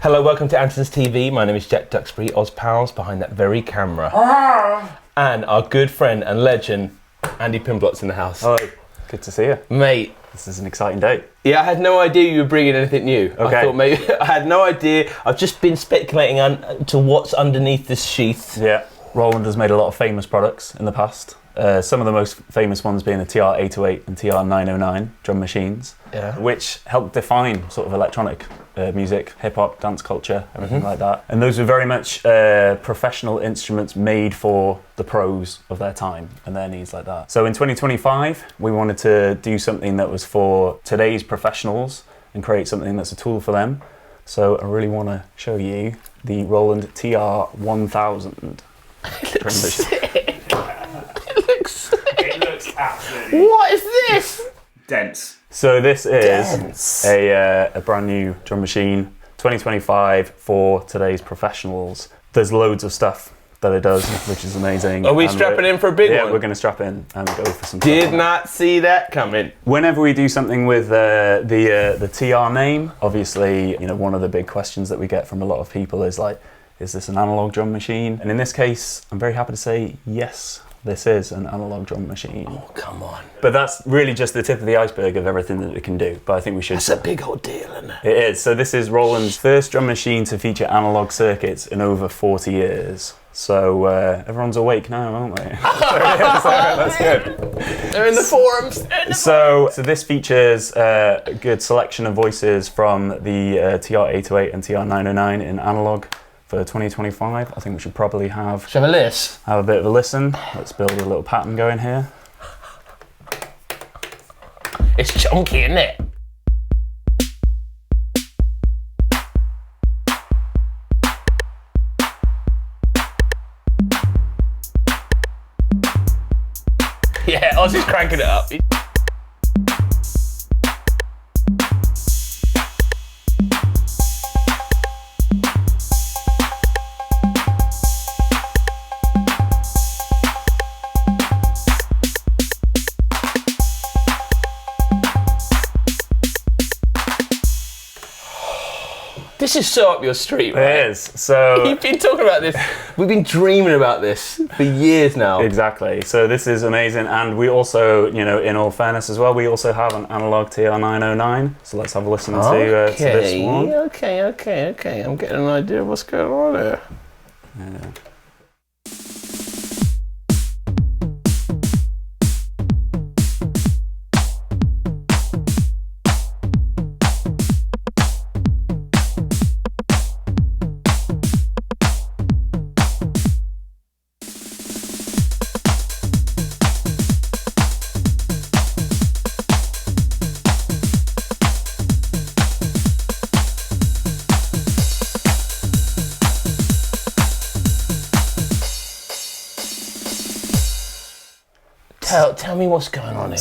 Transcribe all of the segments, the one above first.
Hello, welcome to Andertons TV. My name is Jack Duxbury, Ozpals, behind that very camera. And our good friend and legend, Andy Pimblot's in the house. Hello, good to see you. Mate. This is an exciting day. Yeah, I had no idea you were bringing anything new. Okay. I thought maybe, I had no idea. I've just been speculating to what's underneath this sheath. Yeah, Roland has made a lot of famous products in the past. Some of the most famous ones being the TR-808 and TR-909 drum machines, which helped define sort of electronic music, hip-hop, dance culture, everything like that. And those were very much professional instruments made for the pros of their time and their needs like that. So in 2025, we wanted to do something that was for today's professionals and create something that's a tool for them. So I really want to show you the Roland TR-1000. It looks sick. It looks absolutely What is this? dense. So this is a brand new drum machine, 2025 for today's professionals. There's loads of stuff that it does, which is amazing. Are we strapping in for a big one? Yeah, we're going to strap in and go for some Did stuff. not see that coming. Whenever we do something with the TR name, obviously, you know, one of the big questions that we get from a lot of people is like, is this an analog drum machine? And in this case, I'm very happy to say yes. This is an analog drum machine. Oh, come on. But that's really just the tip of the iceberg of everything that it can do. But I think we should... That's a big old deal, isn't it? It is. So this is Roland's first drum machine to feature analog circuits in over 40 years. So everyone's awake now, aren't they? That's good. They're in the forums. So this features a good selection of voices from the TR-808 and TR-909 in analog. For 2025, I think we should probably have Shall I have a list? a bit of a listen. Let's build a little pattern going here. It's chunky, isn't it? Yeah, Oz is cranking it up. This is so up your street, right? It is. So You've been talking about this. We've been dreaming about this for years now. exactly. So this is amazing, and we also, you know, in all fairness as well, we also have an analog TR-909. So let's have a listen to this one. Okay. I'm getting an idea of what's going on here. Yeah. Tell me what's going on here.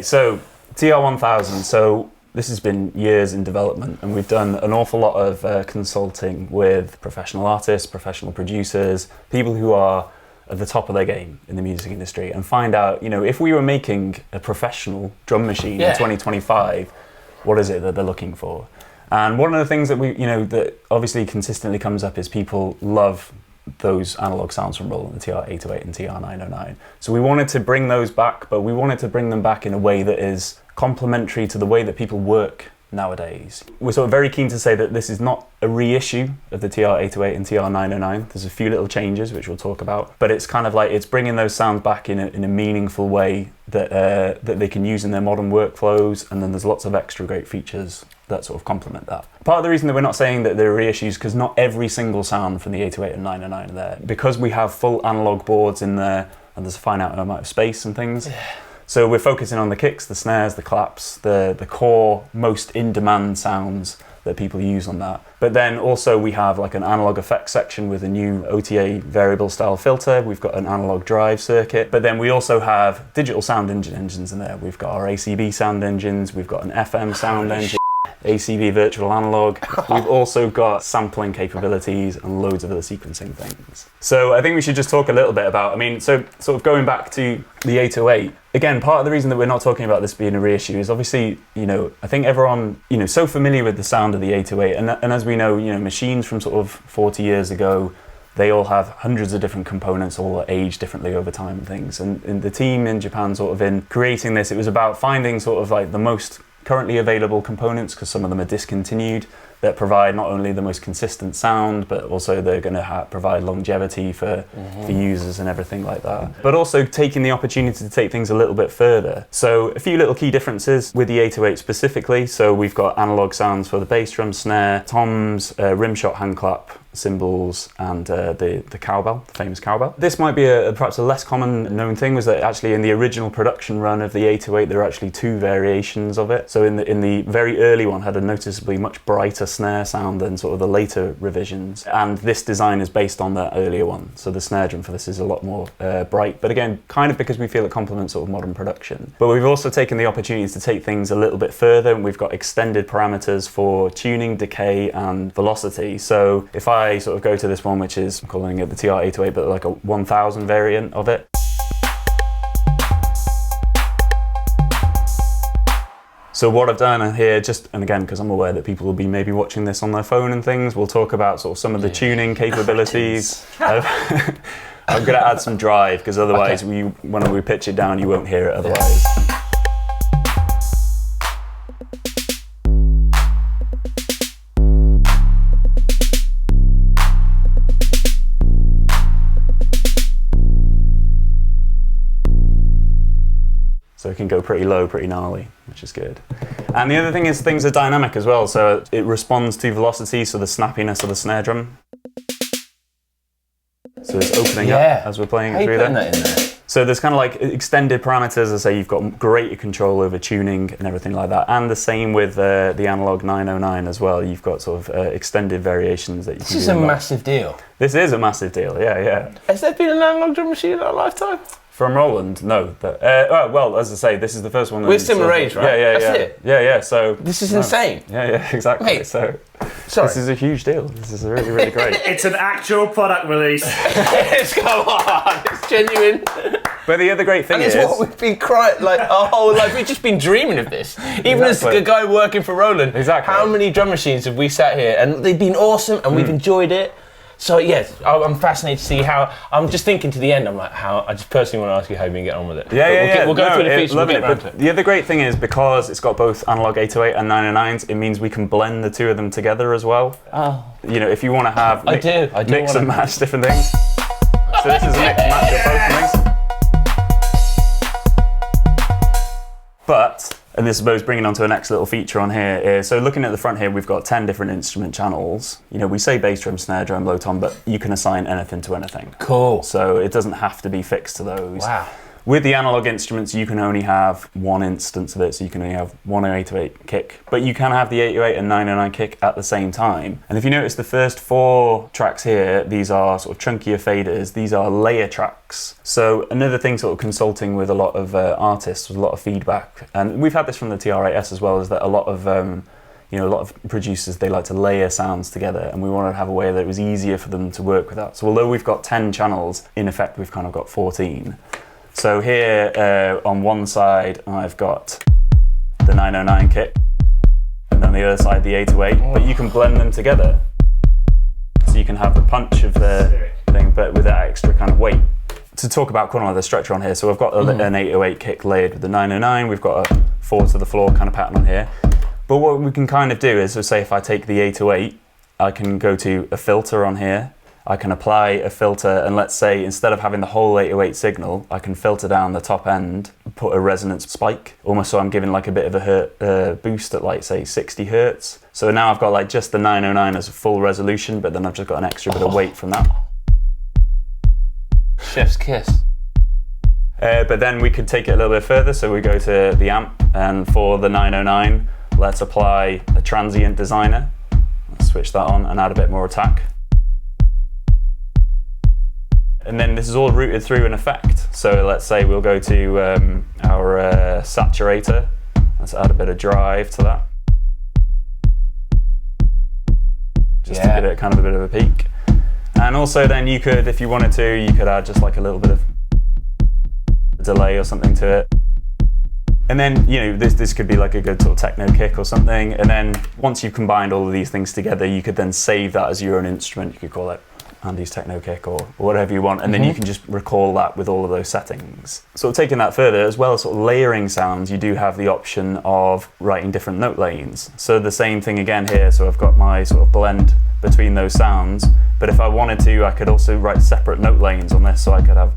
So TR-1000. So this has been years in development, and we've done an awful lot of consulting with professional artists, professional producers, people who are at the top of their game in the music industry, and find out, you know, if we were making a professional drum machine in 2025, what is it that they're looking for? And one of the things that that obviously consistently comes up is people love those analog sounds from Roland, the TR-808 and TR-909. So we wanted to bring those back, but we wanted to bring them back in a way that is complementary to the way that people work nowadays. We're sort of very keen to say that this is not a reissue of the TR-808 and TR-909. There's a few little changes which we'll talk about, but it's kind of like it's bringing those sounds back in a meaningful way that they can use in their modern workflows, and then there's lots of extra great features that sort of complement that. Part of the reason that we're not saying that they're reissues because not every single sound from the 808 and 909 are there. Because we have full analog boards in there and there's a finite amount of space and things. So we're focusing on the kicks, the snares, the claps, the core, most in-demand sounds that people use on that. But then also we have like an Analogue FX section with a new OTA variable style filter. We've got an analog drive circuit, but then we also have digital sound engines in there. We've got our ACB sound engines, we've got an FM sound engine. ACV virtual analog. We've also got sampling capabilities and loads of other sequencing things. So I think we should just talk a little bit about, so sort of going back to the 808, again, part of the reason that we're not talking about this being a reissue is obviously, I think everyone, so familiar with the sound of the 808. And as we know, machines from sort of 40 years ago, they all have hundreds of different components, all age differently over time and things. And the team in Japan sort of in creating this, it was about finding sort of like the most currently available components, because some of them are discontinued, that provide not only the most consistent sound, but also they're going to provide longevity for users and everything like that. But also taking the opportunity to take things a little bit further. So a few little key differences with the 808 specifically. So we've got analog sounds for the bass drum, snare, toms, rimshot hand clap, cymbals, and the cowbell, the famous cowbell. This might be perhaps a less common known thing, was that actually in the original production run of the 808 there are actually two variations of it. So in the very early one had a noticeably much brighter snare sound than sort of the later revisions, and this design is based on that earlier one. So the snare drum for this is a lot more bright, but again, kind of because we feel it complements sort of modern production. But we've also taken the opportunity to take things a little bit further, and we've got extended parameters for tuning, decay, and velocity. So if I sort of go to this one, which is, I'm calling it the TR-808, but like a 1000 variant of it. So what I've done here, and again, because I'm aware that people will be maybe watching this on their phone and things, we'll talk about sort of some of the tuning capabilities. I'm going to add some drive, because otherwise, when we pitch it down, you won't hear it otherwise. So it can go pretty low, pretty gnarly, which is good. And the other thing is things are dynamic as well. So it responds to velocity, so the snappiness of the snare drum. So it's opening up as we're playing it through there. That in there? So there's kind of like extended parameters. As I say, you've got greater control over tuning and everything like that. And the same with the Analogue 909 as well. You've got sort of extended variations that you can do. This is a massive deal. This is a massitive deal, yeah. Has there been an analog drum machine in our lifetime? From Roland, no. But, well, as I say, this is the first one. We're similar age, right? Yeah. That's it? Yeah. So this is insane. Yeah, exactly. Wait, so sorry. this is a huge deal. This is really, really great. It's an actual product release. Come on, it's genuine. But the other great thing is, what we've been crying like our whole life. We've just been dreaming of this. Even as a guy working for Roland, how many drum machines have we sat here and they've been awesome and we've enjoyed it. So yes, I'm fascinated to see how. I'm just thinking to the end. I'm like, I just personally want to ask you how you get on with it. We'll go through the features. We'll get around to it. The other great thing is, because it's got both Analogue 808 and 909s, it means we can blend the two of them together as well. Oh. If you want to have mix and match different things. So this is a mix and match of both things. But, and this is both bringing on to a next little feature on here, so looking at the front here, we've got 10 different instrument channels. We say bass drum, snare drum, low tom, but you can assign anything to anything. Cool. So it doesn't have to be fixed to those. Wow. With the analog instruments, you can only have one instance of it, so you can only have one 808 kick, but you can have the 808 and 909 kick at the same time. And if you notice the first 4 tracks here, these are sort of chunkier faders, these are layer tracks. So another thing sort of consulting with a lot of artists with a lot of feedback, and we've had this from the TR-8S as well, is that a lot of producers, they like to layer sounds together, and we wanted to have a way that it was easier for them to work with that. So although we've got 10 channels, in effect we've kind of got 14. So here on one side I've got the 909 kick, and on the other side the 808, but you can blend them together. So you can have the punch of the thing, but with that extra kind of weight. To talk about kind of the structure on here, so I've got an 808 kick layered with the 909, we've got a 4 to the floor kind of pattern on here. But what we can kind of do is, so say if I take the 808, I can go to a filter on here, I can apply a filter, and let's say instead of having the whole 808 signal, I can filter down the top end, put a resonance spike, almost so I'm giving like a bit of a boost at like say 60 hertz. So now I've got like just the 909 as a full resolution, but then I've just got an extra bit of weight from that. Chef's kiss. But then we could take it a little bit further, so we go to the amp, and for the 909, let's apply a transient designer. Let's switch that on and add a bit more attack. And then this is all routed through an effect. So let's say we'll go to our saturator. Let's add a bit of drive to that. give it kind of a bit of a peak. And also then you could, if you wanted to, you could add just like a little bit of delay or something to it. And then, you know, this could be like a good sort of techno kick or something. And then once you've combined all of these things together, you could then save that as your own instrument. You could call it Andy's techno kick or whatever you want. And then you can just recall that with all of those settings. Sort of taking that further, as well as sort of layering sounds, you do have the option of writing different note lanes. So the same thing again here. So I've got my sort of blend between those sounds. But if I wanted to, I could also write separate note lanes on this. So I could have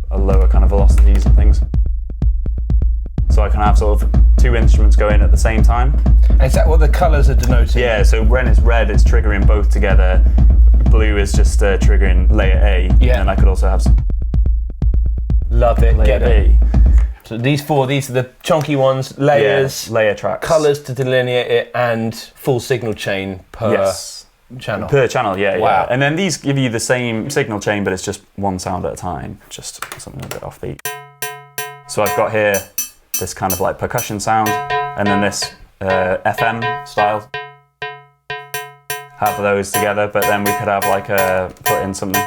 a lower kind of velocities and things. So I can have sort of two instruments going at the same time. Is that what the colours are denoting? Yeah, so when it's red, it's triggering both together. Blue is just triggering layer A. Yeah. And I could also have some Love it, layer get it. B. So these are the chunky ones, layers, layer tracks. colours to delineate it, and full signal chain per channel. Per channel, yeah. Wow. And then these give you the same signal chain, but it's just one sound at a time. Just something a bit offbeat. So I've got here this kind of like percussion sound, and then this FM style. Have those together, but then we could have like put in something.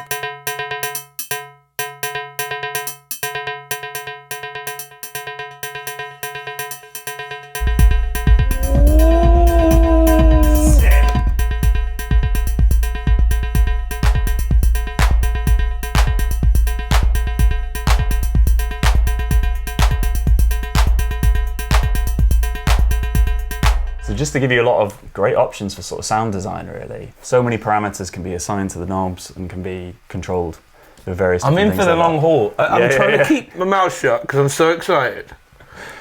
Just to give you a lot of great options for sort of sound design, really. So many parameters can be assigned to the knobs and can be controlled with various I'm in things for the like long that. haul. I'm trying to keep my mouth shut because I'm so excited.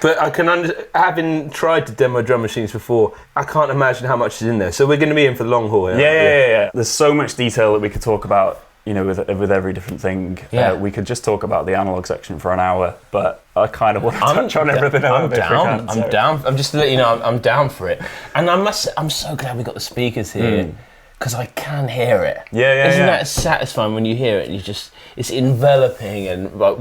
But I can having tried to demo drum machines before, I can't imagine how much is in there. So we're going to be in for the long haul. Yeah. There's so much detail that we could talk about, you know, with every different thing. Yeah. We could just talk about the analog section for an hour, but I kind of want to touch on everything a little bit. I'm down. I'm just to let you know, I'm down for it. And I'm so glad we got the speakers here because I can hear it. Isn't that satisfying when you hear it? And it's enveloping and like,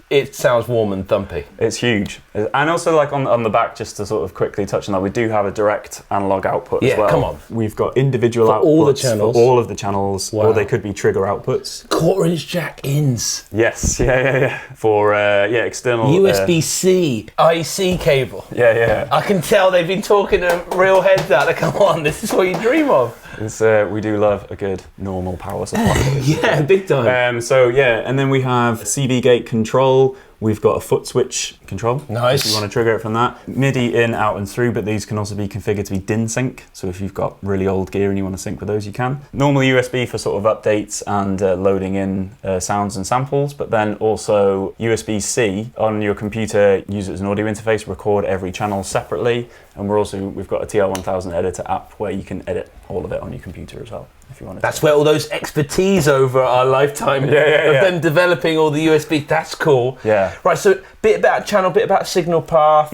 it sounds warm and thumpy. It's huge. And also, like on the back, just to sort of quickly touch on that, we do have a direct analog output as well. Yeah, come on. We've got individual outputs all the channels. for all of the channels, Wow. or they could be trigger outputs. 1/4-inch jack ins. Yes, yeah. For external USB-C IC cable. Yeah. I can tell they've been talking to real heads out there. Come on, this is what you dream of. We do love a good normal power supply. Yeah, big time. And then we have CV gate control. We've got a foot switch control. Nice. If you want to trigger it from that. MIDI in, out and through, but these can also be configured to be DIN sync. So if you've got really old gear and you want to sync with those, you can. Normally USB for sort of updates and loading in sounds and samples, but then also USB-C on your computer, use it as an audio interface, record every channel separately. And we've got a TR-1000 editor app where you can edit all of it on your computer as well, if you want to. That's where all those expertise over our lifetime of them developing all the USB. That's cool. Yeah. Right. So bit about channel, bit about signal path.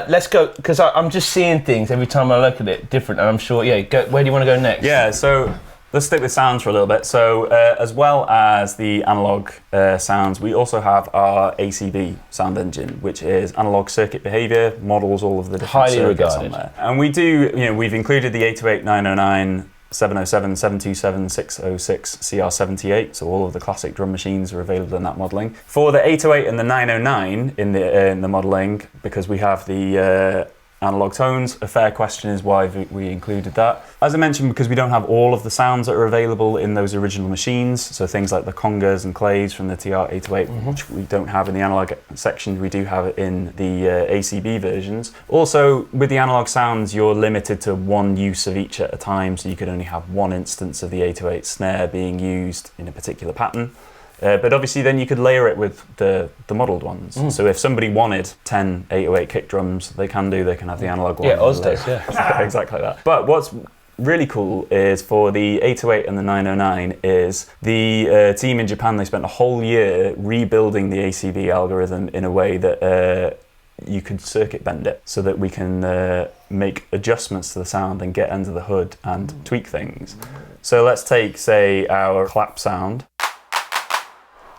Let's go because I'm just seeing things every time I look at it different, and I'm sure. Yeah. Where do you want to go next? Yeah. So let's stick with sounds for a little bit. So as well as the analog sounds, we also have our ACB sound engine, which is analog circuit behavior, models all of the different circuits on there. And we do, we've included the 808, 909, 707, 727, 606, CR78, so all of the classic drum machines are available in that modelling. For the 808 and the 909 in the modelling, because we have the analog tones, a fair question is why we included that. As I mentioned, because we don't have all of the sounds that are available in those original machines, so things like the congas and clays from the TR-808, which we don't have in the analog section, we do have it in the ACB versions. Also, with the analog sounds, you're limited to one use of each at a time, so you could only have one instance of the 808 snare being used in a particular pattern. But obviously then you could layer it with the modelled ones. So if somebody wanted 10 808 kick drums, they can have the analog one. Yeah, Oz does, yeah. Exactly that. But what's really cool is for the 808 and the 909 is the team in Japan, they spent a whole year rebuilding the ACB algorithm in a way that you could circuit bend it so that we can make adjustments to the sound and get under the hood and tweak things. So let's take, say, our clap sound.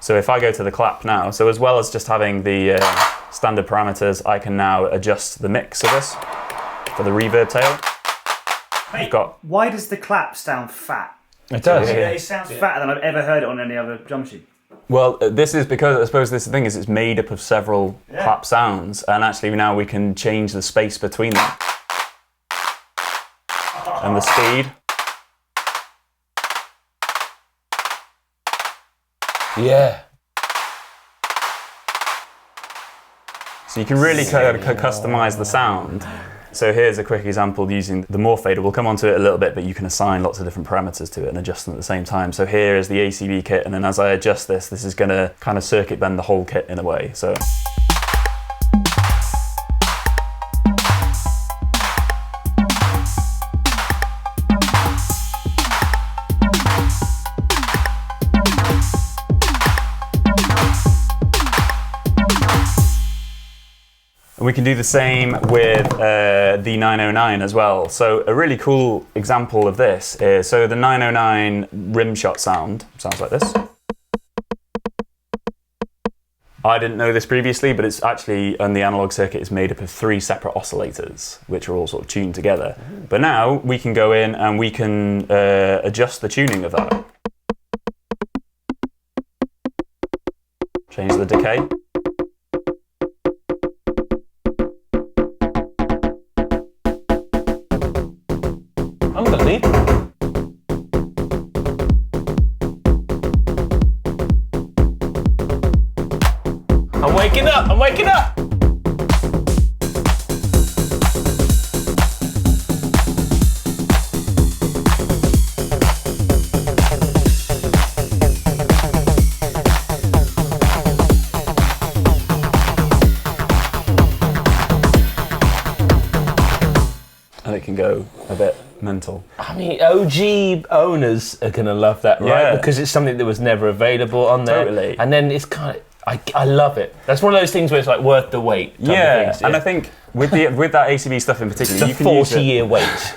So if I go to the clap now, so as well as just having the standard parameters, I can now adjust the mix of this for the reverb tail. Hey, why does the clap sound fat? It does. It sounds fatter than I've ever heard it on any other drum machine. Well, this is because I suppose this thing is it's made up of several clap sounds, and actually now we can change the space between them and the speed. Yeah. So you can really customize the sound. So here's a quick example using the Morph Fader. We'll come on to it a little bit, but you can assign lots of different parameters to it and adjust them at the same time. So here is the ACB kit, and then as I adjust this is going to kind of circuit bend the whole kit in a way. So. And we can do the same with the 909 as well. So a really cool example of this is, so the 909 rim shot sounds like this. I didn't know this previously, but it's actually, on the analog circuit, it's made up of 3 separate oscillators, which are all sort of tuned together. But now we can go in and we can adjust the tuning of that. Change the decay. I'm waking up! I'm waking up! And it can go a bit mental. I mean, OG owners are going to love that, right? Yeah. Because it's something that was never available on there. Totally. And then it's kind of, I love it. That's one of those things where it's like worth the wait. Yeah, and I think with that ACB stuff in particular, you can 40-year wait.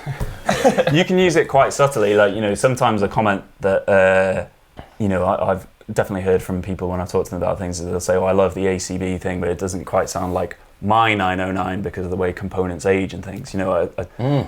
You can use it quite subtly. Like, you know, sometimes a comment that you know, I've definitely heard from people when I talk to them about things, they'll say, "Oh, I love the ACB thing, but it doesn't quite sound like my 909 because of the way components age and things." You know,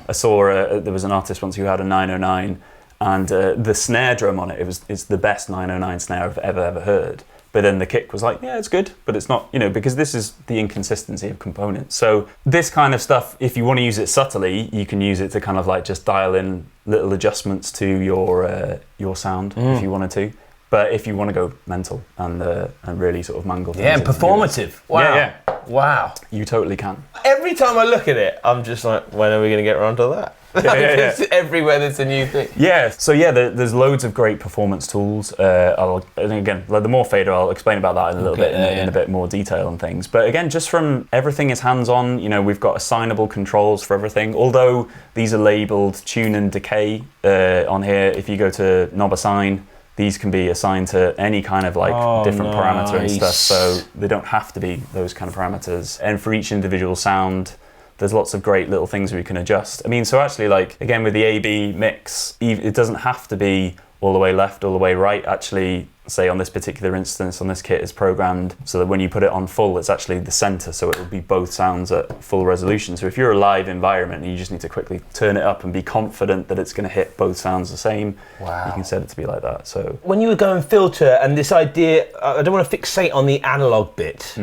I saw there was an artist once who had a 909, and the snare drum on it's the best 909 snare I've ever heard. But then the kick was like, yeah, it's good, but it's not, you know, because this is the inconsistency of components. So this kind of stuff, if you want to use it subtly, you can use it to kind of like just dial in little adjustments to your sound if you wanted to. But if you want to go mental and really sort of mangle things. Yeah, and performative. Wow. Yeah. Wow. You totally can. Every time I look at it, I'm just like, when are we going to get around to that? It's everywhere there's a new thing. Yeah, so yeah, there's loads of great performance tools. And again, like the Morph Fader, I'll explain about that in a little bit in a bit more detail and things. But again, just from everything is hands-on. You know, we've got assignable controls for everything. Although these are labeled tune and decay on here, if you go to knob assign, these can be assigned to any kind of like different parameter and stuff. So they don't have to be those kind of parameters. And for each individual sound, there's lots of great little things we can adjust. I mean, so actually, like, again, with the A-B mix, it doesn't have to be all the way left, all the way right. Actually, say on this particular instance, on this kit, is programmed so that when you put it on full, it's actually the center, so it will be both sounds at full resolution. So if you're a live environment and you just need to quickly turn it up and be confident that it's going to hit both sounds the same, you can set it to be like that. So when you were going filter and this idea, I don't want to fixate on the analog bit,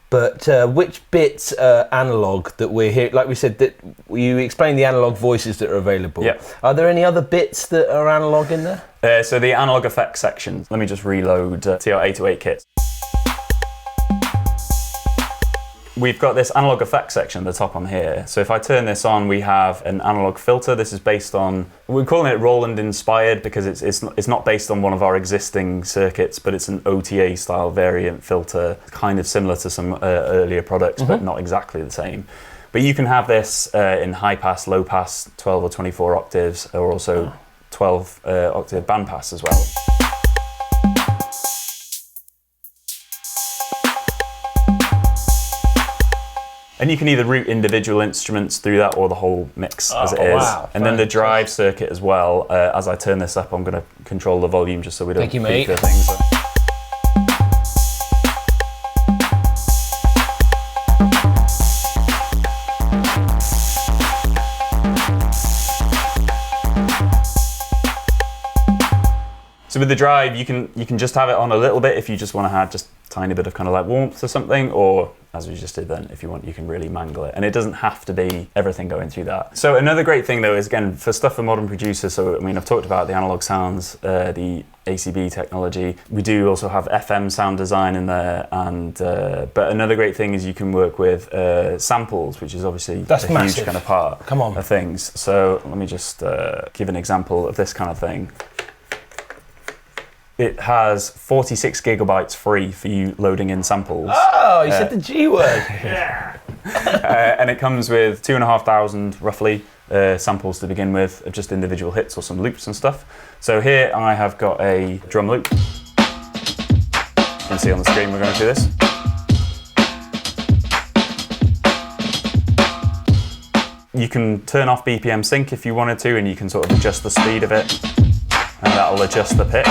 but which bits are analog that we're here? Like we said, that you explained the analog voices that are available. Yeah. Are there any other bits that are analog in there? So the Analogue FX section. Let me just reload TR-808 kit. We've got this Analogue FX section at the top on here. So if I turn this on, we have an analog filter. This is based on, we're calling it Roland inspired because it's not based on one of our existing circuits, but it's an OTA style variant filter, kind of similar to some earlier products, but not exactly the same. But you can have this in high pass, low pass, 12 or 24 octaves, or also 12 octave bandpass as well. And you can either route individual instruments through that or the whole mix as it is. Wow. And then the drive circuit as well. As I turn this up, I'm going to control the volume just so we don't Thank you, mate. things. So with the drive, you can just have it on a little bit if you just want to have just a tiny bit of kind of like warmth or something, or as we just did then, if you want, you can really mangle it. And it doesn't have to be everything going through that. So another great thing though is, again, for stuff for modern producers, so I mean, I've talked about the analog sounds, the ACB technology. We do also have FM sound design in there, and but another great thing is you can work with samples, which is obviously a huge kind of part of things. So let me just give an example of this kind of thing. It has 46 gigabytes free for you loading in samples. Oh, you said the G word. Yeah. And it comes with 2,500 roughly samples to begin with, of just individual hits or some loops and stuff. So here I have got a drum loop. You can see on the screen we're going through this. You can turn off BPM sync if you wanted to, and you can sort of adjust the speed of it, and that'll adjust the pitch.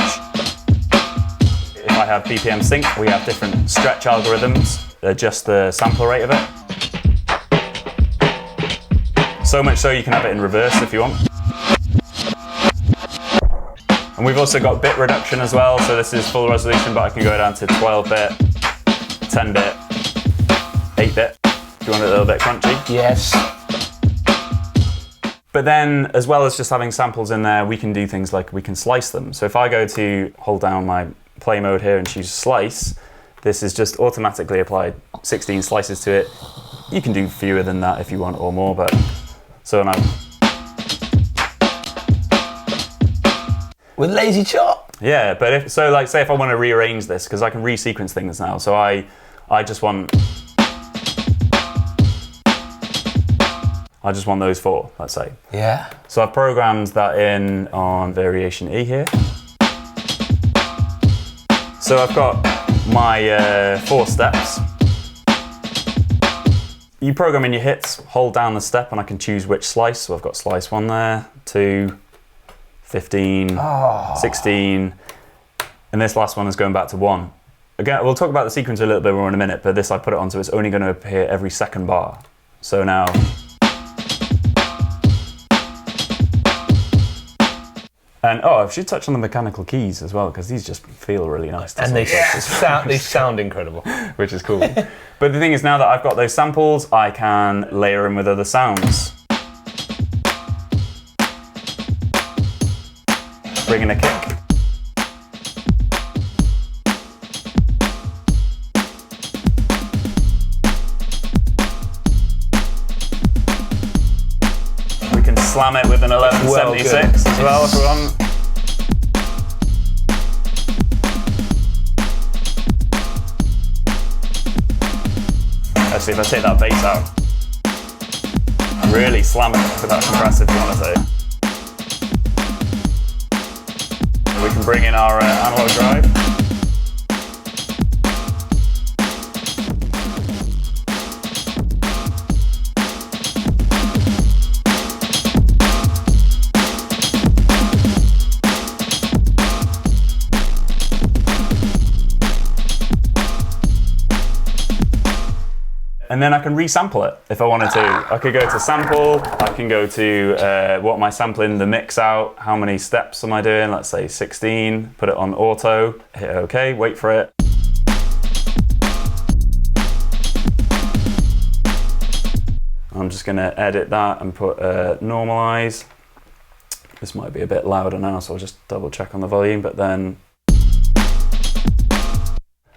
If I have BPM sync, we have different stretch algorithms that adjust the sample rate of it. So much so you can have it in reverse if you want. And we've also got bit reduction as well, so this is full resolution, but I can go down to 12-bit, 10-bit, 8-bit, if you want it a little bit crunchy. Yes. But then, as well as just having samples in there, we can do things like we can slice them. So if I go to hold down my play mode here and choose slice, this is just automatically applied 16 slices to it. You can do fewer than that if you want, or more, but so now. With lazy chop? Yeah, but if so, like, say if I want to rearrange this, because I can resequence things now, so I just want those four, let's say. Yeah. So I've programmed that in on variation E here. So I've got my 4 steps. You program in your hits, hold down the step, and I can choose which slice. So I've got slice 1 there, 2, 15, 16, and this last one is going back to 1. Again, we'll talk about the sequencer a little bit more in a minute, but this I put it on so it's only going to appear every second bar. So now, and I should touch on the mechanical keys as well, because these just feel really nice. And they sound incredible. Which is cool. But the thing is, now that I've got those samples, I can layer them with other sounds. Bring in a kick. We can slam it with an 1176 as well if we want. Let's see if I take that bass out. Really slam it with that compressor if you want to. We can bring in our analog drive. And then I can resample it if I wanted to. I could go to sample, I can go to what am I sampling, the mix out, how many steps am I doing, let's say 16, put it on auto, hit OK, wait for it. I'm just going to edit that and put normalize. This might be a bit louder now, so I'll just double check on the volume, but then.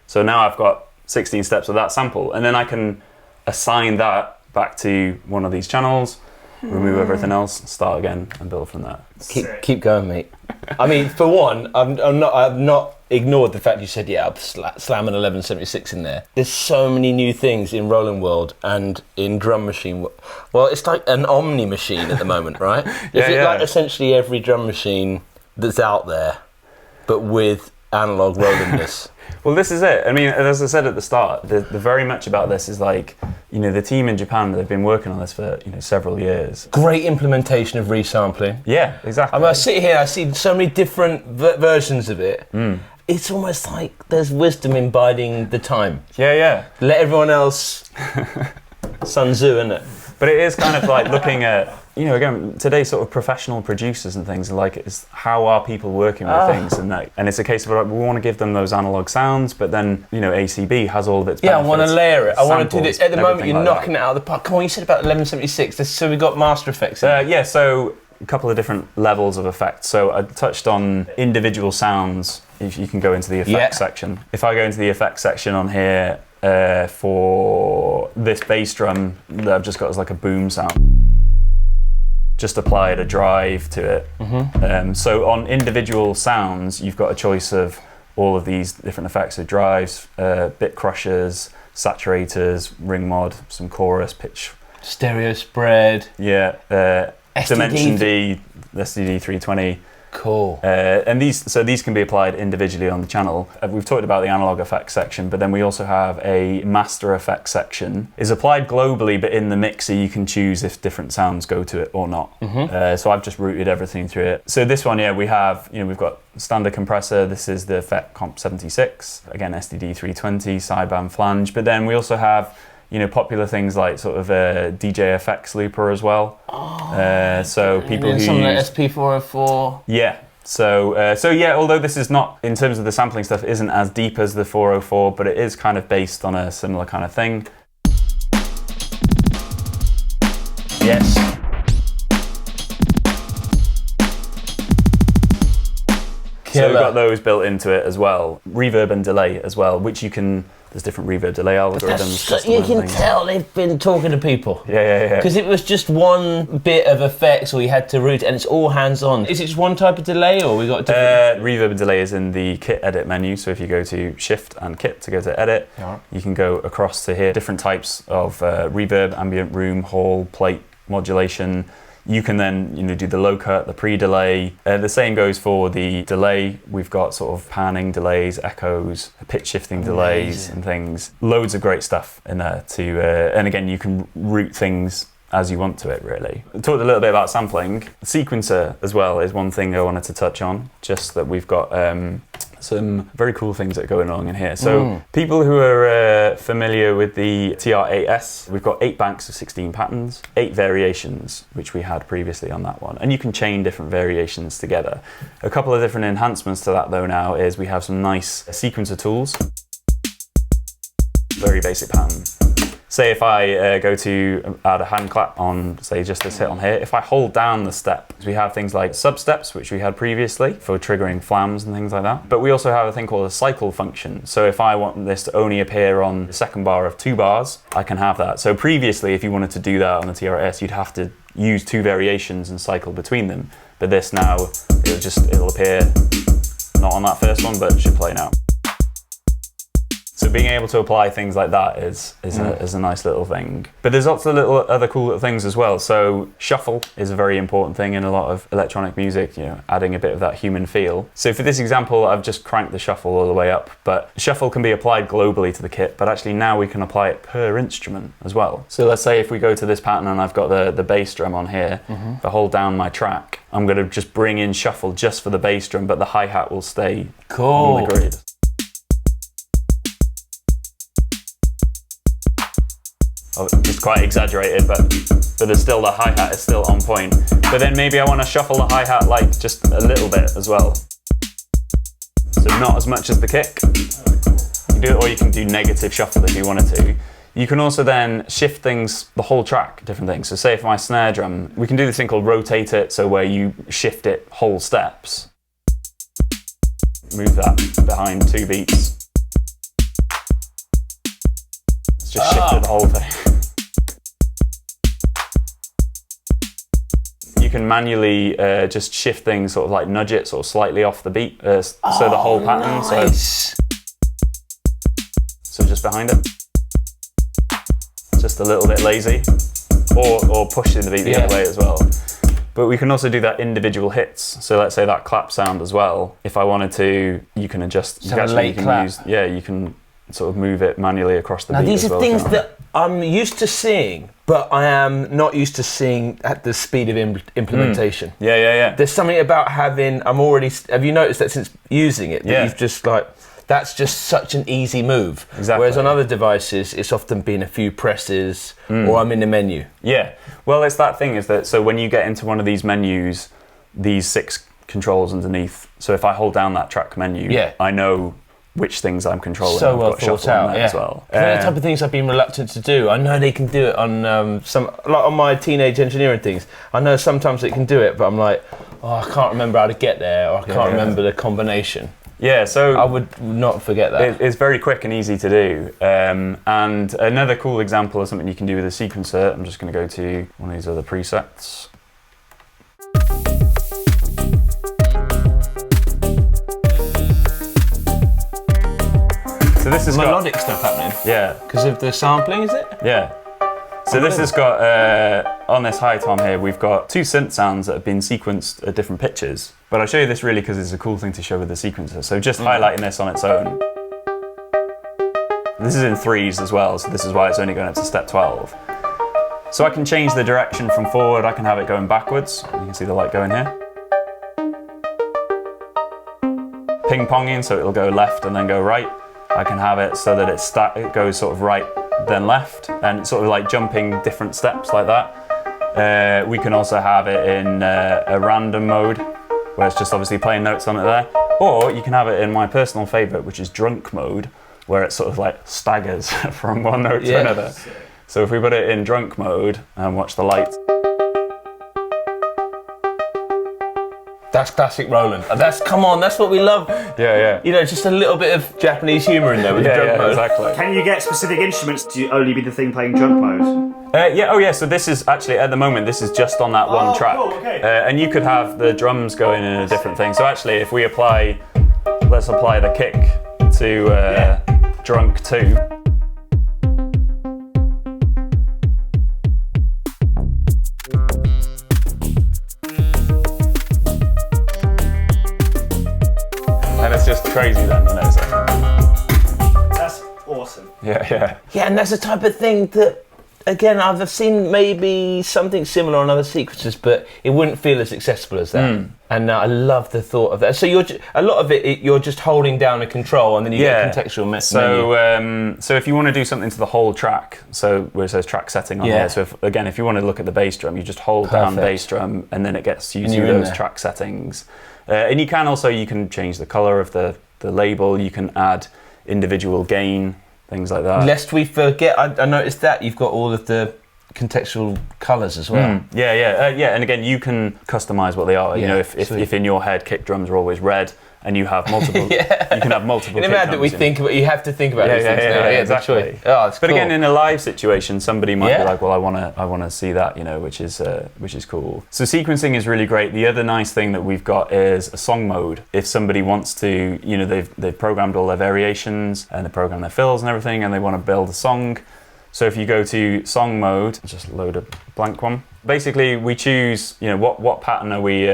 So now I've got 16 steps of that sample, and then I can assign that back to one of these channels, remove everything else, start again, and build from that. Keep going, mate. I mean, for one, I've not ignored the fact you said, yeah, I'm slamming 1176 in there. There's so many new things in Roland world and in drum machine. Well, it's like an omni machine at the moment, right? Like essentially every drum machine that's out there, but with analog Rolandness. Well, this is it. I mean, as I said at the start, the very much about this is like, you know, the team in Japan, they've been working on this for, you know, several years. Great implementation of resampling. Yeah, exactly. I mean, I sit here, I see so many different versions of it. It's almost like there's wisdom in biding the time. Yeah. Let everyone else Sun Tzu, innit? But it is kind of like looking at, again, today's sort of professional producers and things, like it's how are people working with things, and it's a case of like, we want to give them those analog sounds, but then ACB has all of its benefits. I want to layer it. I want to do this. At the moment, you're like knocking it out of the park. Come on, you said about 1176. So we've got master effects. So a couple of different levels of effects. So I touched on individual sounds. If you can go into the effects section. If I go into the effects section on here for this bass drum that I've just got as like a boom sound, just applied a drive to it. So on individual sounds, you've got a choice of all of these different effects, so drives, bit crushers, saturators, ring mod, some chorus, pitch, stereo spread, Dimension D, STD 320. Cool. And these can be applied individually on the channel. We've talked about the Analogue FX section, but then we also have a Master Effects section. It's applied globally, but in the mixer you can choose if different sounds go to it or not. So I've just routed everything through it. So this one, we've got standard compressor. This is the Effect Comp 76. Again, STD 320, sideband flange. But then we also have popular things like sort of a DJ FX looper as well. So people who some use SP404. Yeah. So although this is not, in terms of the sampling stuff, isn't as deep as the 404, but it is kind of based on a similar kind of thing. Yes. So we've got those built into it as well. Reverb and delay as well, which there's different reverb delay algorithms. You can tell they've been talking to people. Yeah. Because it was just one bit of effects, or you had to route, and it's all hands-on. Is it just one type of delay, or we got different? Reverb and delay is in the kit edit menu. So if you go to Shift and Kit to go to Edit, you can go across to here. Different types of reverb, ambient, room, hall, plate, modulation. You can then do the low cut, the pre-delay. The same goes for the delay. We've got sort of panning delays, echoes, pitch shifting delays and things. Loads of great stuff in there and again, you can route things as you want to it, really. I talked a little bit about sampling. Sequencer as well is one thing I wanted to touch on, just that we've got some very cool things that are going on in here. So people who are familiar with the TR-800, we've got 8 banks of 16 patterns, 8 variations, which we had previously on that one. And you can chain different variations together. A couple of different enhancements to that though now is we have some nice sequencer tools. Very basic pattern. Say if I go to add a hand clap on, say, just this hit on here, if I hold down the step, we have things like sub-steps, which we had previously for triggering flams and things like that. But we also have a thing called a cycle function. So if I want this to only appear on the second bar of 2 bars, I can have that. So previously, if you wanted to do that on the TR-S, you'd have to use 2 variations and cycle between them. But this now, it'll appear not on that first one, but it should play now. So being able to apply things like that is a nice little thing. But there's lots of other cool little things as well. So shuffle is a very important thing in a lot of electronic music, adding a bit of that human feel. So for this example, I've just cranked the shuffle all the way up, but shuffle can be applied globally to the kit, but actually now we can apply it per instrument as well. So let's say if we go to this pattern and I've got the bass drum on here, if I hold down my track, I'm going to just bring in shuffle just for the bass drum, but the hi-hat will stay on the grid. It's quite exaggerated, but there's still the hi-hat is still on point. But then maybe I want to shuffle the hi-hat like just a little bit as well. So not as much as the kick. You can do it, or you can do negative shuffle if you wanted to. You can also then shift things, the whole track, different things. So say for my snare drum, we can do this thing called rotate it, so where you shift it whole steps. Move that behind 2 beats. It's just shifted the whole thing. You can manually just shift things, sort of like nudge it sort of slightly off the beat, so the whole pattern. Nice. So just behind it. Just a little bit lazy, or pushing the beat the other way as well. But we can also do that individual hits. So let's say that clap sound as well. If I wanted to, you can adjust. You can sort of move it manually across the beat. Now these as are well, things that I'm used to seeing, but I am not used to seeing at the speed of implementation. Yeah. There's something about having. Have you noticed that since using it, that you've just like that's just such an easy move. Exactly. Whereas on other devices, it's often been a few presses, or I'm in the menu. Yeah. Well, it's that thing is that, so when you get into one of these menus, these 6 controls underneath, so if I hold down that track menu, I know which things I'm controlling. So well thought out, as well. They're the type of things I've been reluctant to do. I know they can do it on on my teenage engineering things. I know sometimes it can do it, but I'm like, I can't remember how to get there, or I can't remember the combination. Yeah, so I would not forget that. It's very quick and easy to do. And another cool example of something you can do with a sequencer, I'm just going to go to one of these other presets. So this is melodic stuff happening. Yeah. Because of the sampling, is it? Yeah. So this has got, on this high tom here, we've got 2 synth sounds that have been sequenced at different pitches. But I'll show you this really because it's a cool thing to show with the sequencer. So just highlighting this on its own. This is in 3s as well, so this is why it's only going up to step 12. So I can change the direction from forward, I can have it going backwards. You can see the light going here. Ping-ponging, so it'll go left and then go right. I can have it so that it goes sort of right, then left, and sort of like jumping different steps like that. We can also have it in a random mode, where it's just obviously playing notes on it there. Or you can have it in my personal favourite, which is drunk mode, where it sort of like staggers from one note to another. So if we put it in drunk mode and watch the lights. That's classic Roland. Come on, that's what we love. Yeah. You know, just a little bit of Japanese humour in there with the drunk mode. Exactly. Can you get specific instruments to only be the thing playing drunk mode? So this is actually, at the moment, this is just on that one track. Cool, okay. And you could have the drums going in a different thing. So actually, if we let's apply the kick to drunk 2. And it's just crazy then, you know. So. That's awesome. Yeah. Yeah, and that's the type of thing that, again, I've seen maybe something similar on other sequences, but it wouldn't feel as accessible as that. And I love the thought of that. So a lot of it, you're just holding down a control, and then you get a contextual menu. So if you want to do something to the whole track, so where it says track setting on here, so if you want to look at the bass drum, you just hold down bass drum, and then it gets you to those track settings. And you can change the colour of the label, you can add individual gain, things like that. Lest we forget, I noticed that you've got all of the contextual colours as well. And again, you can customise what they are. You know, if in your head kick drums are always red, and you have multiple, you can have multiple. In a man that we think about, you have to think about these things now. Exactly. But cool. Again, in a live situation, somebody might be like, "Well, I want to see that," you know, which is cool. So sequencing is really great. The other nice thing that we've got is a song mode. If somebody wants to, you know, they've programmed all their variations and they program their fills and everything, and they want to build a song. So if you go to song mode, just load a blank one. Basically, we choose, you know, what pattern are we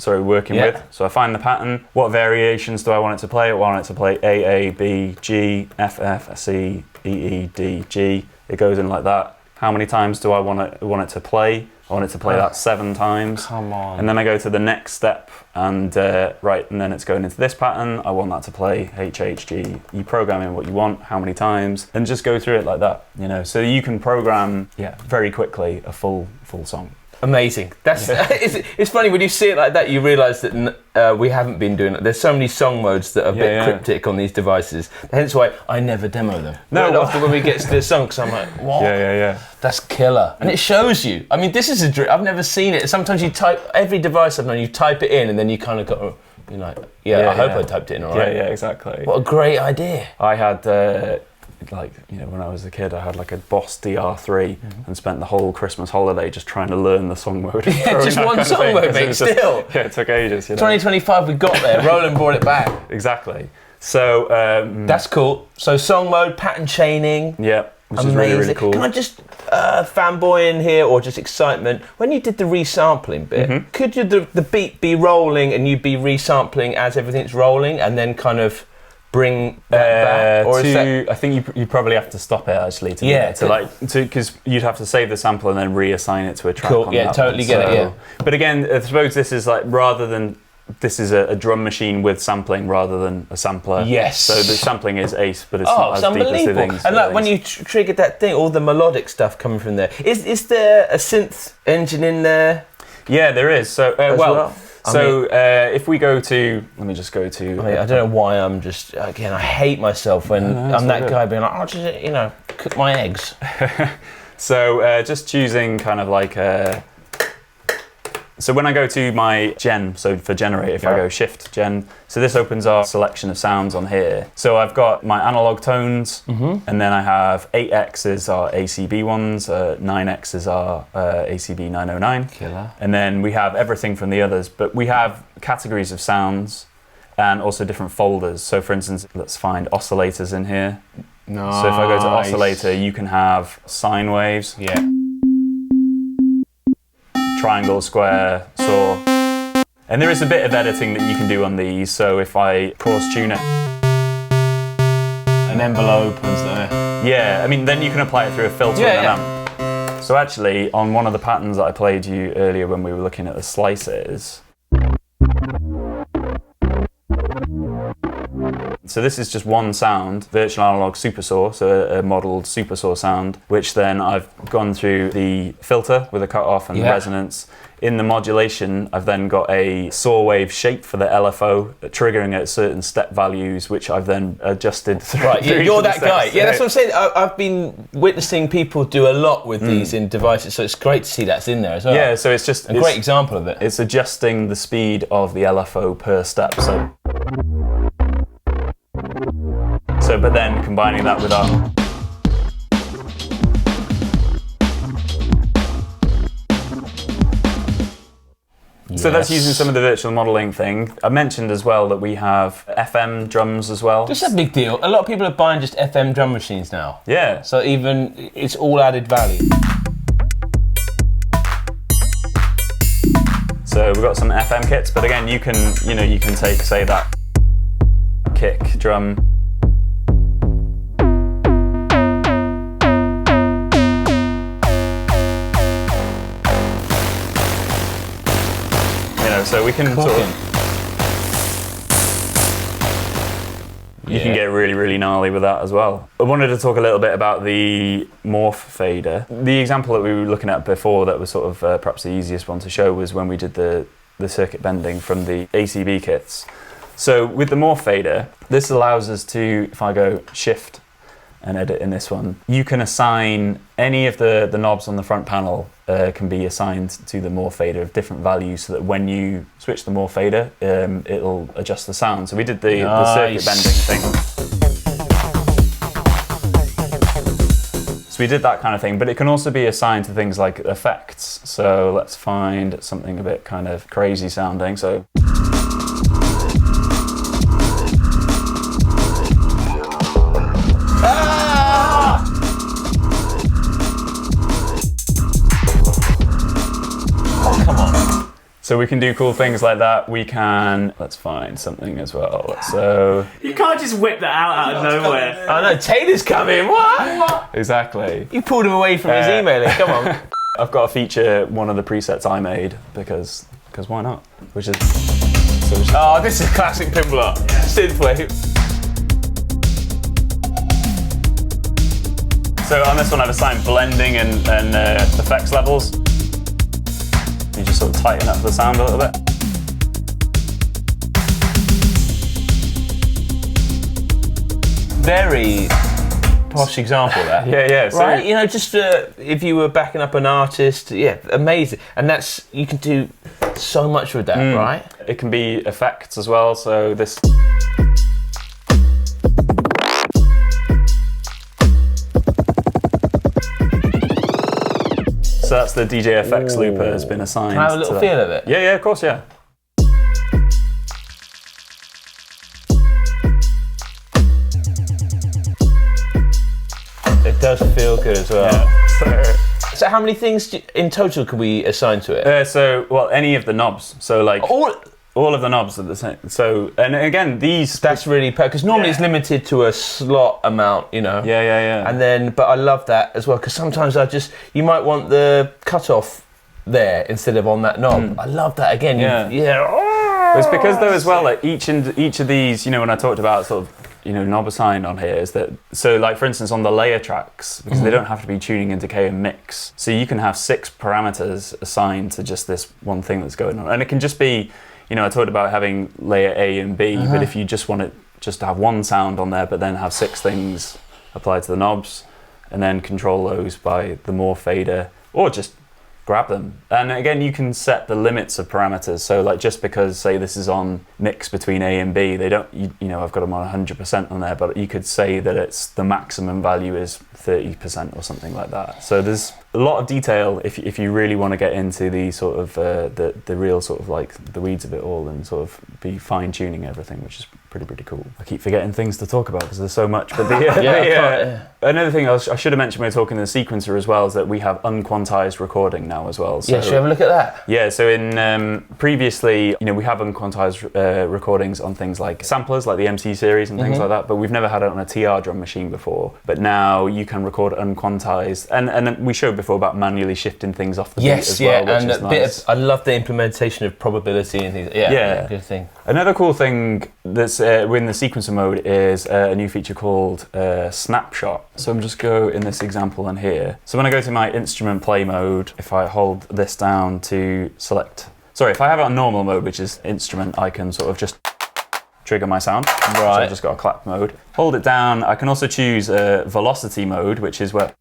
working with. So I find the pattern. What variations do I want it to play? I want it to play A, A, B, G, F, F, C, E, E, D, G. It goes in like that. How many times do I want it to play? I want it to play that 7 times. Come on. And then I go to the next step, and and then it's going into this pattern. I want that to play H, H, G. You program in what you want, how many times, and just go through it like that. You know, so you can program very quickly a full song. Amazing. That's it's funny when you see it like that. You realise that we haven't been doing it. There's so many song modes that are a bit cryptic on these devices. Hence why I never demo them. No, after when we get to the song, because I'm like, what? Yeah. That's killer, and it shows you. I mean, this is a dream. I've never seen it. Sometimes you type every device I've known. You type it in, and then you kind of got. You're like, I hope I typed it in all right. Yeah, exactly. What a great idea. I had. When I was a kid, I had like a Boss DR3 and spent the whole Christmas holiday just trying to learn the song mode. Just one song mode, mate, still. It took ages. You know? 2025, we got there. Roland brought it back. Exactly. So... that's cool. So song mode, pattern chaining. Yeah, which amazing. is really, really cool. Can I just fanboy in here, or just excitement? When you did the resampling bit, could you the beat be rolling and you'd be resampling as everything's rolling, and then kind of bring that back? Or I think you probably have to stop it actually because you'd have to save the sample and then reassign it to a track. Cool. On that totally one. get it. Yeah. But again, I suppose this is like rather than this is a drum machine with sampling rather than a sampler. Yes. So the sampling is ace, but it's not as deep as the things. And like when you triggered that thing, all the melodic stuff coming from there. Is there a synth engine in there? Yeah, there is. So if we go to, let me just go to. I don't know why I'm just again. I hate myself when I'm that guy being like, I'll just cook my eggs. So just choosing kind of like a. So when I go to my gen, so for generator, if I go shift gen, so this opens our selection of sounds on here. So I've got my analog tones, and then I have 8Xs are ACB ones, 9Xs are ACB 909. Killer. And then we have everything from the others, but we have categories of sounds and also different folders. So for instance, let's find oscillators in here. Nice. So if I go to oscillator, you can have sine waves. Yeah. Triangle, square, saw. And there is a bit of editing that you can do on these. So if I pause tune it. An envelope opens there. Yeah, I mean, then you can apply it through a filter and an amp. So actually, on one of the patterns that I played you earlier when we were looking at the slices. So this is just one sound, virtual analog supersaw, so a modelled supersaw sound, which then I've gone through the filter with a cutoff and resonance. In the modulation, I've then got a saw wave shape for the LFO, triggering at certain step values, which I've then adjusted through. Right, you're that guy. Yeah, that's what I'm saying. I've been witnessing people do a lot with these in devices, so it's great to see that's in there as well. Yeah, so it's just a great example of it. It's adjusting the speed of the LFO per step. So, but then combining that with our. So that's using some of the virtual modelling thing. I mentioned as well that we have FM drums as well. This is a big deal. A lot of people are buying just FM drum machines now. Yeah. So even it's all added value. So we've got some FM kits, but again, you can take, say, that kick drum. So we can sort of, you can get really, really gnarly with that as well. I wanted to talk a little bit about the Morph Fader. The example that we were looking at before that was sort of perhaps the easiest one to show was when we did the circuit bending from the ACB kits. So with the Morph Fader, this allows us to, if I go shift and edit in this one, you can assign any of the knobs on the front panel can be assigned to the Morph Fader of different values, so that when you switch the Morph Fader, it'll adjust the sound. So we did the circuit bending thing. So we did that kind of thing, but it can also be assigned to things like effects. So let's find something a bit kind of crazy sounding. So. So we can do cool things like that. We can, let's find something as well. So you can't just whip that out of nowhere. I know, Taylor's coming. What? Exactly. You pulled him away from his emailing. Come on. I've got to feature one of the presets I made because why not? Which is. Oh, this is classic Pimbler. Synthwave. So on this one, I've assigned blending and effects levels. You just sort of tighten up the sound a little bit. Very posh example there. Yeah. So right, just if you were backing up an artist, amazing. And you can do so much with that, right? It can be effects as well. So this. So that's the DJ FX looper has been assigned. Can I have a little feel of it? Yeah, of course, yeah. It does feel good as well. Yeah. So how many things in total can we assign to it? Any of the knobs. So like all of the knobs are the same. So, and again, that's really because normally it's limited to a slot amount, Yeah. And then, but I love that as well because sometimes you might want the cutoff there instead of on that knob. I love that again. It's because though as well, like each of these, when I talked about sort of, knob assign on here is that, so like for instance on the layer tracks, because they don't have to be tuning and decay and mix, so you can have 6 parameters assigned to just this one thing that's going on. And it can just be, I talked about having layer A and B, but if you just want it just to have one sound on there, but then have 6 things applied to the knobs, and then control those by the Morph Fader, or just grab them. And again, you can set the limits of parameters. So like just because say this is on mix between A and B, they don't, I've got them on 100% on there, but you could say that it's the maximum value is 30% or something like that. So there's a lot of detail if you really want to get into the sort of the real sort of like the weeds of it all and sort of be fine tuning everything, which is pretty cool. I keep forgetting things to talk about because there's so much. But another thing I should have mentioned when we were talking the sequencer as well is that we have unquantized recording now as well. So, should we have a look at that? Yeah, so in previously, we have unquantized recordings on things like samplers, like the MC series and things like that, but we've never had it on a TR drum machine before. But now you can record unquantized, and we showed before about manually shifting things off the beat as well, which is nice. I love the implementation of probability and things. Yeah, good thing. Another cool thing that's in the sequencer mode is a new feature called snapshot. So I'm just go in this example on here. So when I go to my instrument play mode, if I hold this down to select, if I have it on normal mode, which is instrument, I can sort of just trigger my sound. Right. So I've just got a clap mode. Hold it down. I can also choose velocity mode, which is where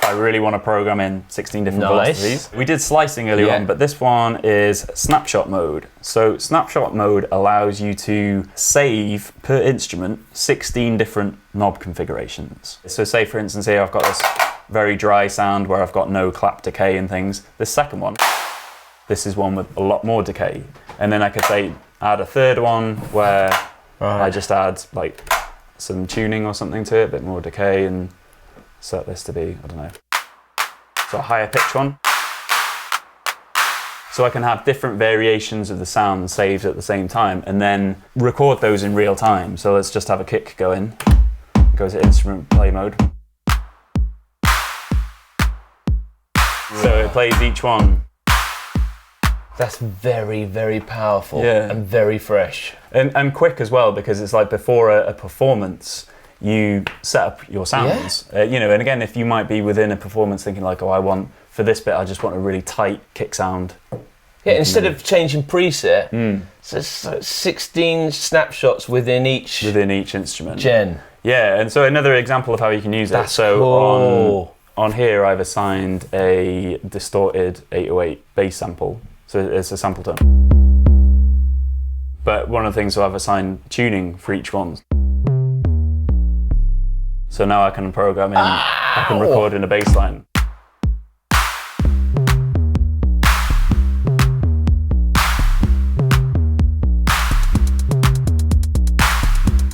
I really want to program in 16 different velocities. We did slicing earlier on, but this one is snapshot mode. So snapshot mode allows you to save per instrument 16 different knob configurations. So say for instance here I've got this very dry sound where I've got no clap decay and things. This second one, this is one with a lot more decay. And then I could say add a third one where I just add like some tuning or something to it, a bit more decay, and set this to be, I don't know, so a higher pitch one. So I can have different variations of the sound saved at the same time and then record those in real time. So let's just have a kick go in. Go to instrument play mode. So it plays each one. That's very, very powerful and very fresh. And quick as well, because it's like before a performance, you set up your sounds, and again, if you might be within a performance thinking like, I want, for this bit, I just want a really tight kick sound. Yeah, instead of changing preset, so it's 16 snapshots within each instrument. Gen. Yeah, and so another example of how you can use That's it. So cool. on here, I've assigned a distorted 808 bass sample. So it's a sample tone. But one of the things, so I've assigned tuning for each one. So now I can program in, I can record in a bass line.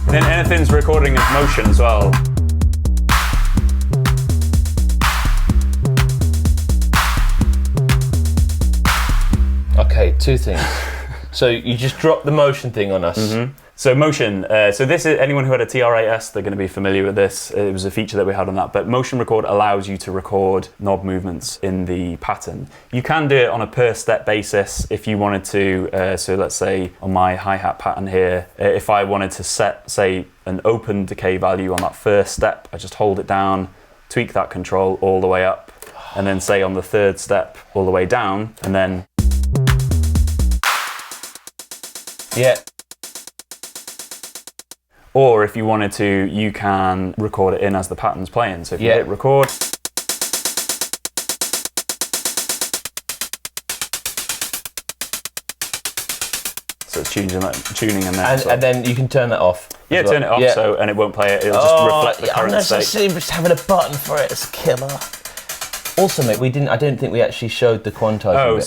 And then anything's recording as motion as well. Okay, 2 things. So you just dropped the motion thing on us. So motion, so this is, anyone who had a TR-800, they're going to be familiar with this. It was a feature that we had on that, but motion record allows you to record knob movements in the pattern. You can do it on a per step basis if you wanted to, so let's say on my hi-hat pattern here, if I wanted to set, say, an open decay value on that first step, I just hold it down, tweak that control all the way up, and then say on the third step all the way down, and then or if you wanted to, you can record it in as the pattern's playing. So if you hit record, so it's tuning in there. And then you can turn that off. Yeah, turn it off, so, and it won't play it. It'll just reflect the current state. Just having a button for it is killer. Also, mate, I don't think we actually showed the quantizing bit.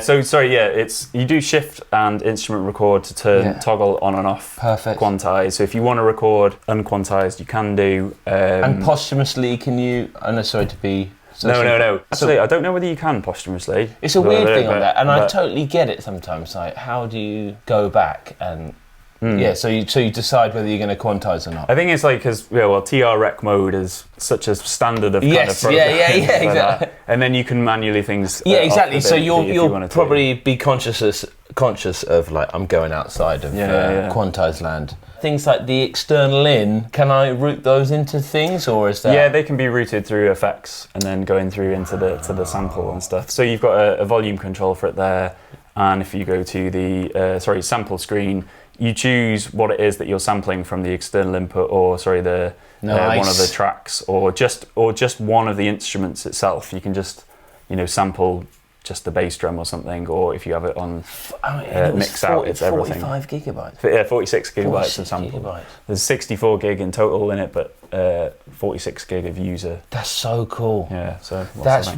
So sorry, it's you do shift and instrument record to turn toggle on and off. Perfect. Quantize. So if you want to record unquantized, you can do. And posthumously, can you? I'm sorry to be. No. Actually, I don't know whether you can posthumously. It's a weird thing on that, and I totally get it sometimes. Like, how do you go back and Yeah, so you decide whether you're going to quantize or not. I think it's like, because TR rec mode is such a standard of kind of program. Yeah, exactly. And then you can manually things. Exactly. So you'll probably be conscious of like, I'm going outside of quantized land. Things like the external in, can I route those into things, or is that? Yeah, they can be routed through effects and then going through into the sample and stuff. So you've got a volume control for it there, and if you go to the sample screen, you choose what it is that you're sampling from the external input, or one of the tracks, or just one of the instruments itself. You can just sample just the bass drum or something, or if you have it on mix out, it's everything. 45 gigabytes. Yeah, 46 gigabytes of sample. Gigabytes. There's 64 gig in total in it, but 46 gig of user. That's so cool. Yeah, so that's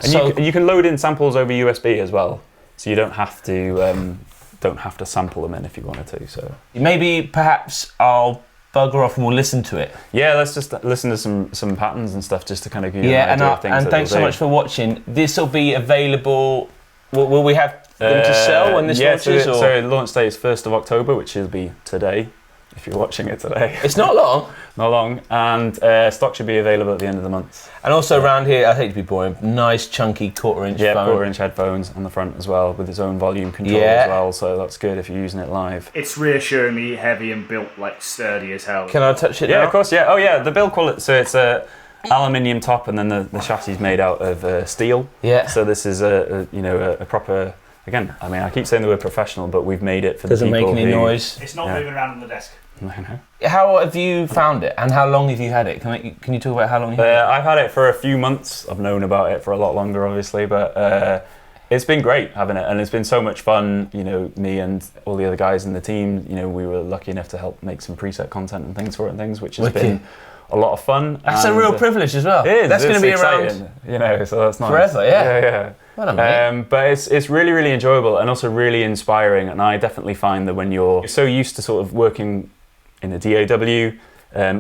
and you can load in samples over USB as well, so you don't have to sample them in if you wanted to. So maybe perhaps I'll bugger off and we'll listen to it. Yeah, let's just listen to some patterns and stuff just to kind of give you an idea of things. And thanks so much for watching. This will be available. Will we have them to sell when this launches? So the launch date is 1st of October, which will be today, if you're watching it today. It's not long. Not long. And stock should be available at the end of the month. And also around here, I hate to be boring, nice chunky quarter-inch phone. Yeah, quarter-inch headphones on the front as well, with its own volume control as well, so that's good if you're using it live. It's reassuringly heavy and built like sturdy as hell. Can I touch it now? Yeah, of course, yeah. Oh yeah, the build quality, so it's a aluminium top, and then the chassis is made out of steel. Yeah. So this is a proper, again, I mean, I keep saying the word professional, but we've made it for the people who... Doesn't make any noise. It's not moving around on the desk. No. How have you found it, and how long have you had it? Can you talk about how long you've had it? I've had it for a few months. I've known about it for a lot longer, obviously, but it's been great having it, and it's been so much fun. Me and all the other guys in the team, we were lucky enough to help make some preset content and things for it, which has been a lot of fun. That's a real privilege as well. It is. That's going to be exciting, around, so that's nice. Forever, yeah. Yeah. Well, but it's really, really enjoyable and also really inspiring. And I definitely find that when you're so used to sort of working in a DAW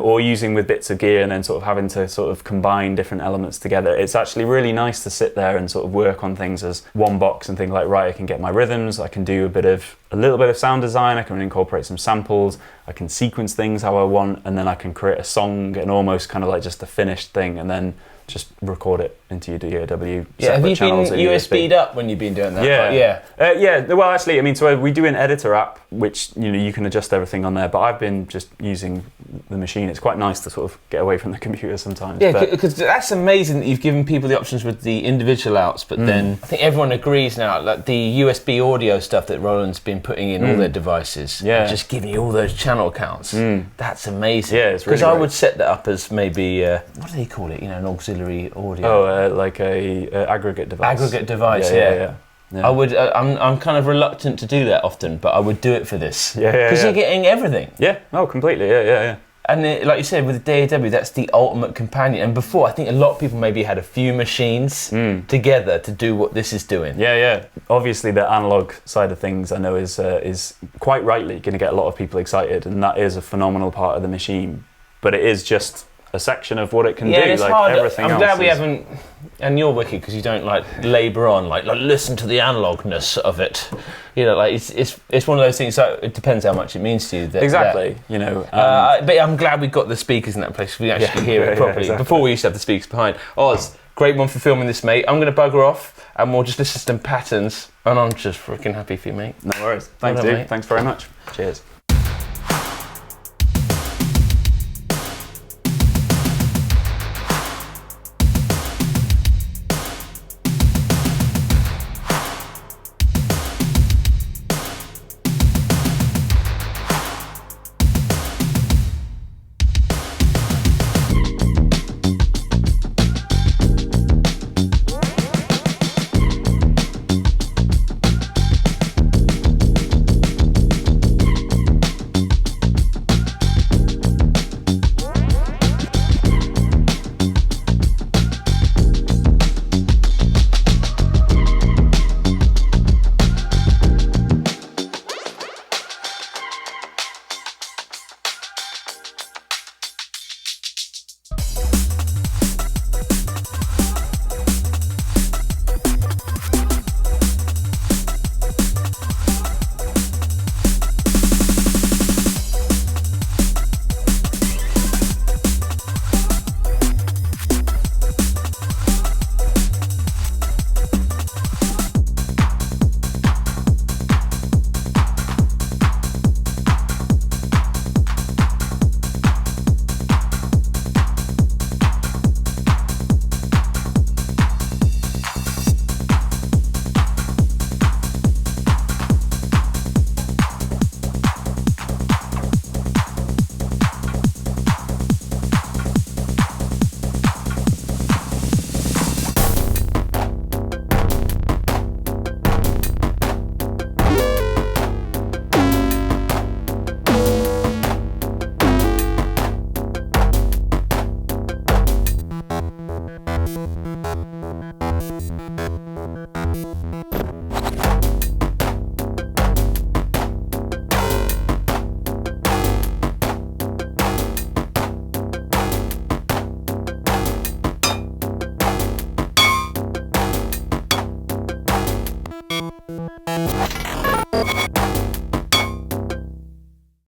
or using with bits of gear and then sort of having to sort of combine different elements together, it's actually really nice to sit there and sort of work on things as one box and think like, right, I can get my rhythms, I can do a little bit of sound design, I can incorporate some samples, I can sequence things how I want, and then I can create a song and almost kind of like just a finished thing, and then just record it into your DAW. Yeah, have you been USB'd up when you've been doing that? Yeah. Well, actually, I mean, so we do an editor app, which you can adjust everything on there. But I've been just using the machine. It's quite nice to sort of get away from the computer sometimes. Yeah, because that's amazing that you've given people the options with the individual outs. But then I think everyone agrees now, like the USB audio stuff that Roland's been putting in all their devices, just giving you all those channel counts. That's amazing. Yeah, it's really because I would set that up as maybe what do they call it? An auxiliary audio. Oh, like a aggregate device. Aggregate device. Yeah. I would. I'm kind of reluctant to do that often, but I would do it for this. Because you're getting everything. Yeah. Oh, completely. Yeah. And like you said, with the DAW, that's the ultimate companion. And before, I think a lot of people maybe had a few machines together to do what this is doing. Yeah. Obviously, the analog side of things, I know, is quite rightly going to get a lot of people excited, and that is a phenomenal part of the machine. But it is just a section of what it can do. It's like hard. Everything I'm glad else we haven't. And you're wicked because you don't like labour on, like listen to the analogness of it. Like it's one of those things. So it depends how much it means to you. Exactly. But I'm glad we got the speakers in that place. We actually hear it properly. Exactly. Before we used to have the speakers behind. Oz, great one for filming this, mate. I'm going to bugger off and we'll just listen to some patterns. And I'm just freaking happy for you, mate. No worries. Thanks, dude. Mate. Thanks very much. Cheers.